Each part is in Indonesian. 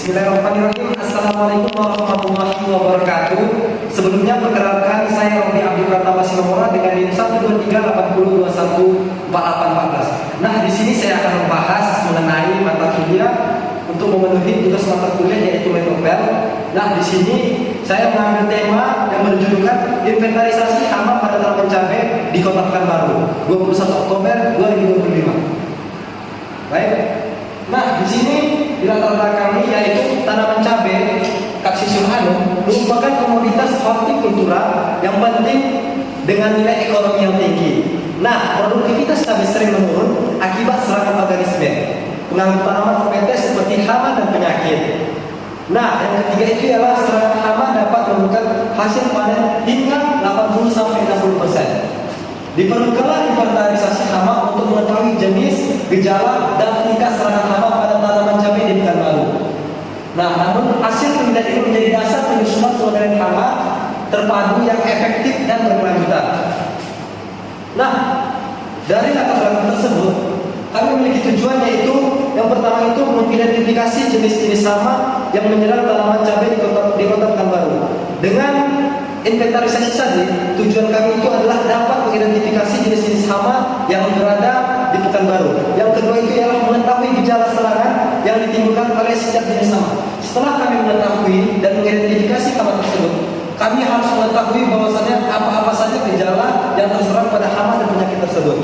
Bismillahirrahmanirrahim. Assalamualaikum warahmatullahi wabarakatuh. Sebelumnya perkenalkan, saya Robi Abdul Pratama Sinomora dengan NIM 12380214814. Nah, di sini saya akan membahas mengenai mata kuliah untuk memenuhi tugas mata kuliah yaitu metropel. Nah, di sini saya mengambil tema yang berjudulkan inventarisasi hama pada tanaman cabai di Kota Pekanbaru 21 Oktober 2025. Baik. Nah, di sini di latar belakang yaitu tanaman cabai Cacsidium annum merupakan komoditas hortikultura yang penting dengan nilai ekonomi yang tinggi. Nah, produktivitas cabai sering menurun akibat serangan organisme, pengganggu tanaman kompetes seperti hama dan penyakit. Nah, yang ketiga itu ialah serangan hama dapat menurunkan hasil panen hingga 80-60%. Diperlukanlah inventarisasi hama untuk mengetahui jenis, gejala, dan tingkat serangan hama pada tanaman cabai di Pekanbaru. Nah, namun hasil penelitian ini menjadi dasar penyusunan pengendalian hama terpadu yang efektif dan berkelanjutan. Nah, dari latar belakang tersebut, kami memiliki tujuan yaitu yang pertama itu mengidentifikasi jenis-jenis hama yang menyerang tanaman cabai di Kota Pekanbaru. Dengan inventarisasi tadi, tujuan kami itu adalah dapat mengidentifikasi jenis-jenis hama yang berada di Pekanbaru. Yang kedua itu ialah mengetahui gejala serangan yang ditimbulkan oleh setiap jenis hama. Setelah kami mengetahui dan mengidentifikasi hama tersebut, kami harus mengetahui bahwasannya apa-apa saja gejala yang terserang pada hama dan penyakit tersebut.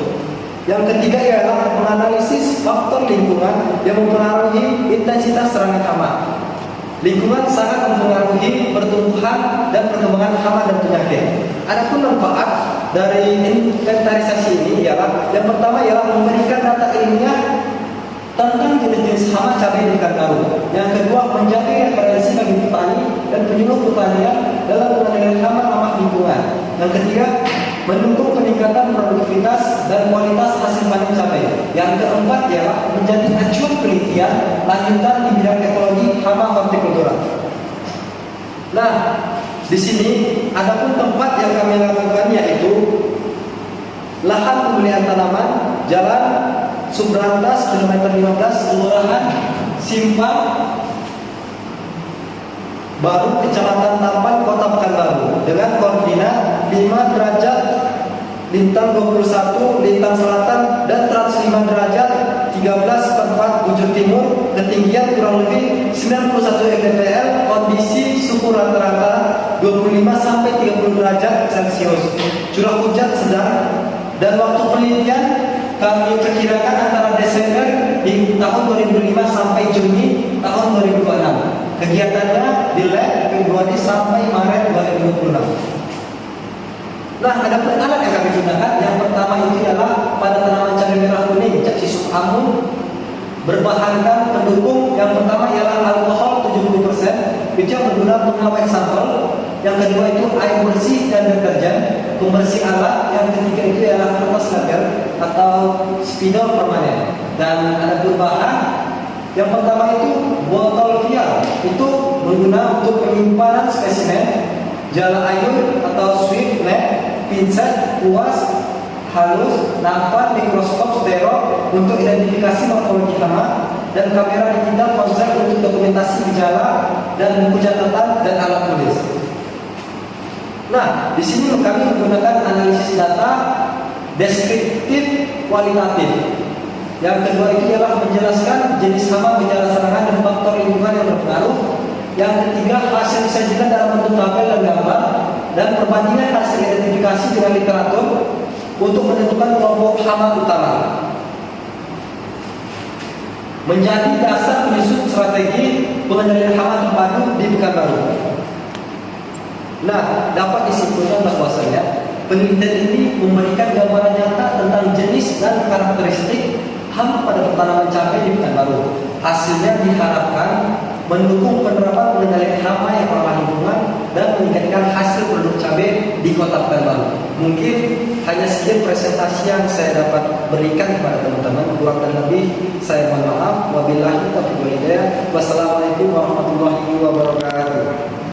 Yang ketiga ialah menganalisis faktor lingkungan yang mempengaruhi intensitas serangan hama. Lingkungan sangat mempengaruhi pertumbuhan dan perkembangan hama dan penyakit. Adapun manfaat dari inventarisasi ini ialah yang pertama ialah memberikan data ilmiah tentang jenis-jenis hama cabai di Pekanbaru. Yang kedua, menjadi referensi bagi petani dan penyuluh pertanian dalam pengendalian hama lingkungan. Yang ketiga, mendukung peningkatan produktivitas dan kualitas hasil panen cabai. Yang keempat ialah menjadi acuan penelitian lanjutan di bidang ekologi hama hortikultura. Nah, di sini adapun tempat yang kami lakukan yaitu lahan pembelian tanaman, Jalan Subrantas kilometer 15, Kelurahan Simpang Baru, Kecamatan Tampan, Kota Pekanbaru, dengan koordinat 5 derajat lintang 21 lintang selatan dan 105 derajat 13/4 bujur timur, ketinggian kurang lebih 91 mdpl, kondisi suhu rata-rata 25-30 derajat Celcius, curah hujan sedang, dan waktu penelitian kami perkirakan antara Desember di tahun 2005 sampai Juni tahun 2026. Kegiatannya di lab Februari sampai Maret 2026. Nah, ada alat yang kami gunakan. Yang pertama itu adalah pada tanaman cabai merah kuning Cacsidium annum berbahankan pendukung. Yang pertama ialah alkohol 70%, itu yang berguna untuk mengawet sampel. Yang kedua itu air bersih dan deterjen, pembersih alat. Yang ketiga itu ialah kertas lager atau spidol permanen. Dan ada bahan. Yang pertama itu botol vial, itu berguna untuk penyimpanan spesimen, jala air atau sweep net, pinset, kuas, halus, nampan, mikroskop stereo untuk identifikasi morfologi hama, dan kamera digital ponsel untuk dokumentasi gejala, dan buku catatan dan alat tulis. Nah, di sini kami menggunakan analisis data deskriptif kualitatif. Yang kedua itu ialah menjelaskan jenis hama, gejala serangan, dan faktor lingkungan yang berpengaruh. Yang ketiga, hasil disajikan dalam bentuk tabel dan gambar, dan perbandingan hasil identifikasi dengan literatur untuk menentukan kelompok hama utama. Menjadi dasar penyusun strategi pengendalian hama terpadu di Pekanbaru. Nah, dapat disimpulkan bahwasanya penelitian ini memberikan gambaran nyata tentang jenis dan karakteristik hama pada tanaman cabai di Pekanbaru. Hasilnya diharapkan mendukung penerapan pengendalian hama yang ramah lingkungan dan meningkatkan hasil produk cabai di Kota Pekanbaru. Mungkin hanya sekian presentasi yang saya dapat berikan kepada teman-teman. Kurang dan lebih saya mohon maaf. Wabillahi taufiq wal hidayah. Wassalamualaikum warahmatullahi wabarakatuh.